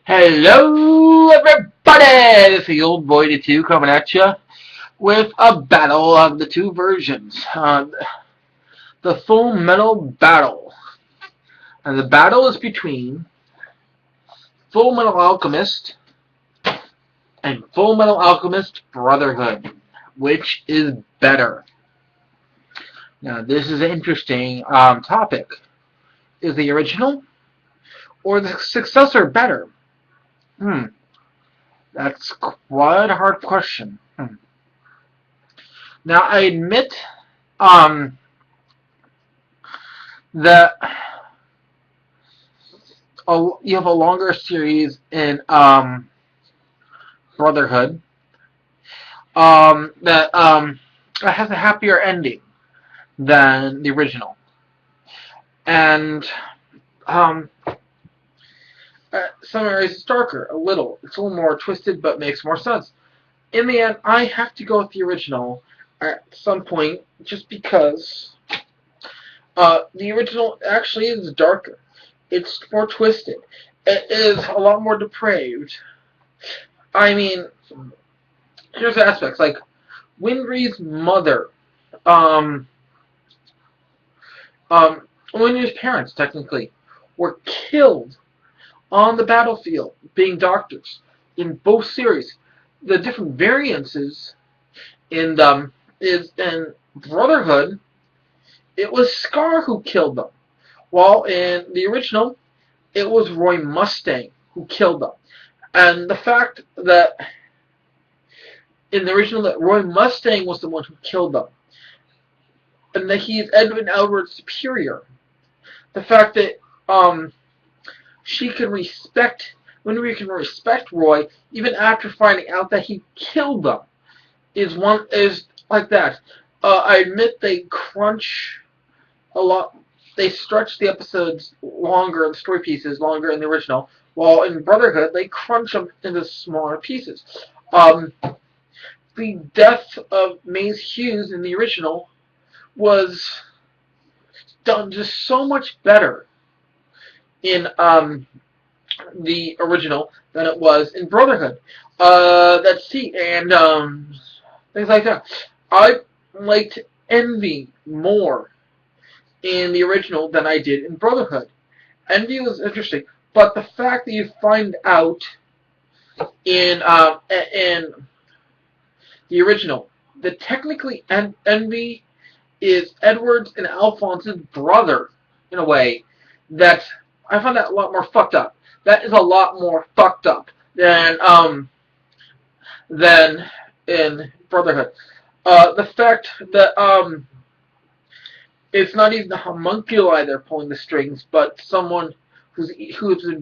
Hello, everybody! This is the old boy to two coming at you with a battle of the two versions. The Full Metal Battle. And the battle is between Fullmetal Alchemist and Fullmetal Alchemist Brotherhood. Which is better? Now, this is an interesting topic. Is the original or the successor better? Hmm, that's quite a hard question. Now, I admit um, that you have a longer series in Brotherhood that has a happier ending than the original, and um, some areas it's darker a little. It's a little more twisted, but makes more sense. In the end, I have to go with the original at some point, just because the original actually is darker. It's more twisted. It is a lot more depraved. I mean, here's the aspects like Winry's mother, um, Winry's parents technically were killed on the battlefield, being doctors in both series. The different variances in is in Brotherhood. It was Scar who killed them, while in the original it was Roy Mustang who killed them. And the fact that in the original that Roy Mustang was the one who killed them, and that he is Edwin Albert's superior. The fact that she can respect Winry can respect Roy even after finding out that he killed them is like that. I admit they crunch a lot. They stretch the episodes longer, the story pieces longer in the original, while in Brotherhood they crunch them into smaller pieces. The death of Maze Hughes in the original was done just so much better in the original than it was in Brotherhood. Let's see, and things like that. I liked Envy more in the original than I did in Brotherhood. Envy was interesting, but the fact that you find out in the original that technically Envy is Edward's and Alphonse's brother in a way that I find that a lot more fucked up. That is a lot more fucked up than in Brotherhood. The fact that it's not even the homunculi they're pulling the strings, but someone who's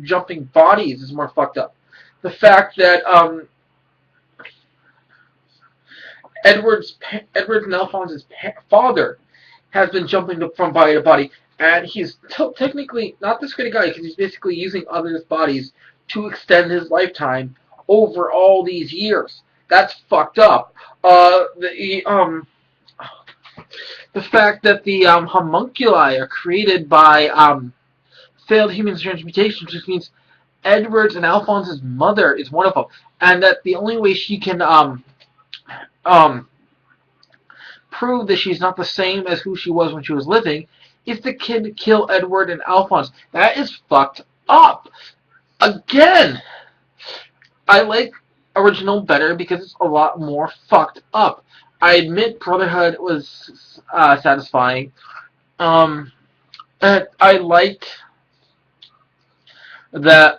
jumping bodies is more fucked up. The fact that Edward's and Alphonse's father has been jumping from body to body, and he's technically not this great a guy because he's basically using others' bodies to extend his lifetime over all these years. That's fucked up. The fact that the homunculi are created by failed human transmutation just means Edward's and Alphonse's mother is one of them, and that the only way she can prove that she's not the same as who she was when she was living is the kid kill Edward and Alphonse. That is fucked up. Again, I like original better because it's a lot more fucked up. I admit Brotherhood was satisfying. And I liked that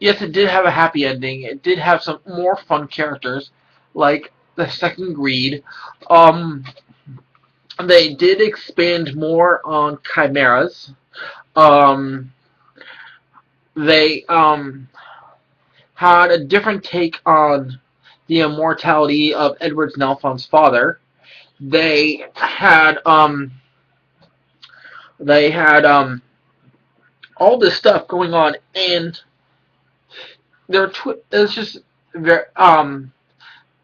yes, it did have a happy ending. It did have some more fun characters, like the second greed. They did expand more on chimeras. They had a different take on the immortality of Edward's and Alphonse's father. They had all this stuff going on, and it's just very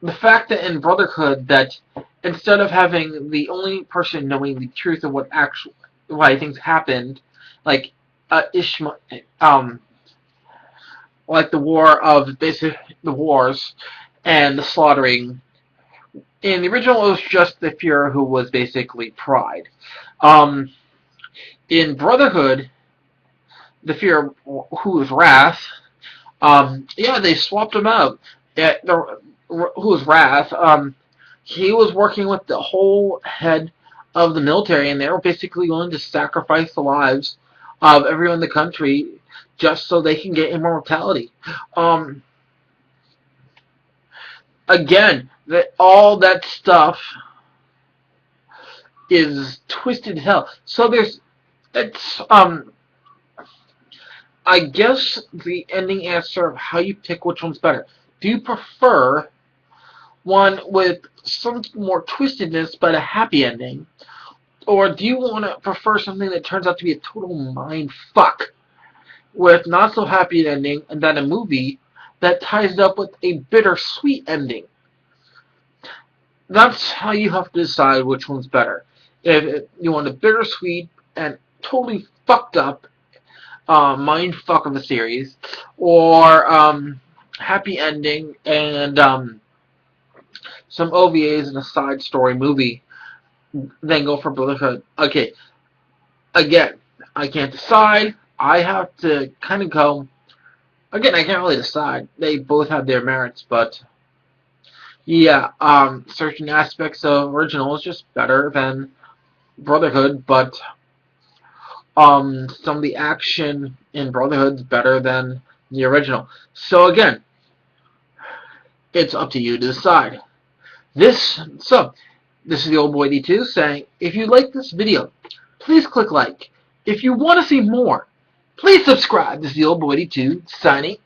the fact that in Brotherhood that instead of having the only person knowing the truth of why things happened, like Ishmael, like the war of basic the wars and the slaughtering. In the original, it was just the Fuhrer who was basically Pride. Um, in Brotherhood, the Fuhrer who was Wrath. Yeah, they swapped him out. Who was Wrath? He was working with the whole head of the military, and they were basically willing to sacrifice the lives of everyone in the country just so they can get immortality. Um, Again, all that stuff is twisted hell. So it's I guess the ending answer of how you pick which one's better. Do you prefer one with some more twistedness but a happy ending, or do you want to prefer something that turns out to be a total mind fuck with not so happy an ending, and then a movie that ties it up with a bittersweet ending? That's how you have to decide which one's better. If you want a bittersweet and totally fucked up mind fuck of a series, or happy ending and some OVAs and a side story movie, then go for Brotherhood. Okay, again, I can't decide. I have to kind of go. Again, I can't really decide. They both have their merits, but yeah, certain aspects of original is just better than Brotherhood, but some of the action in Brotherhood's better than the original. So again, it's up to you to decide. This is the old boy D2 saying, if you like this video, please click like. If you want to see more, please subscribe. This is the old boy D2 signing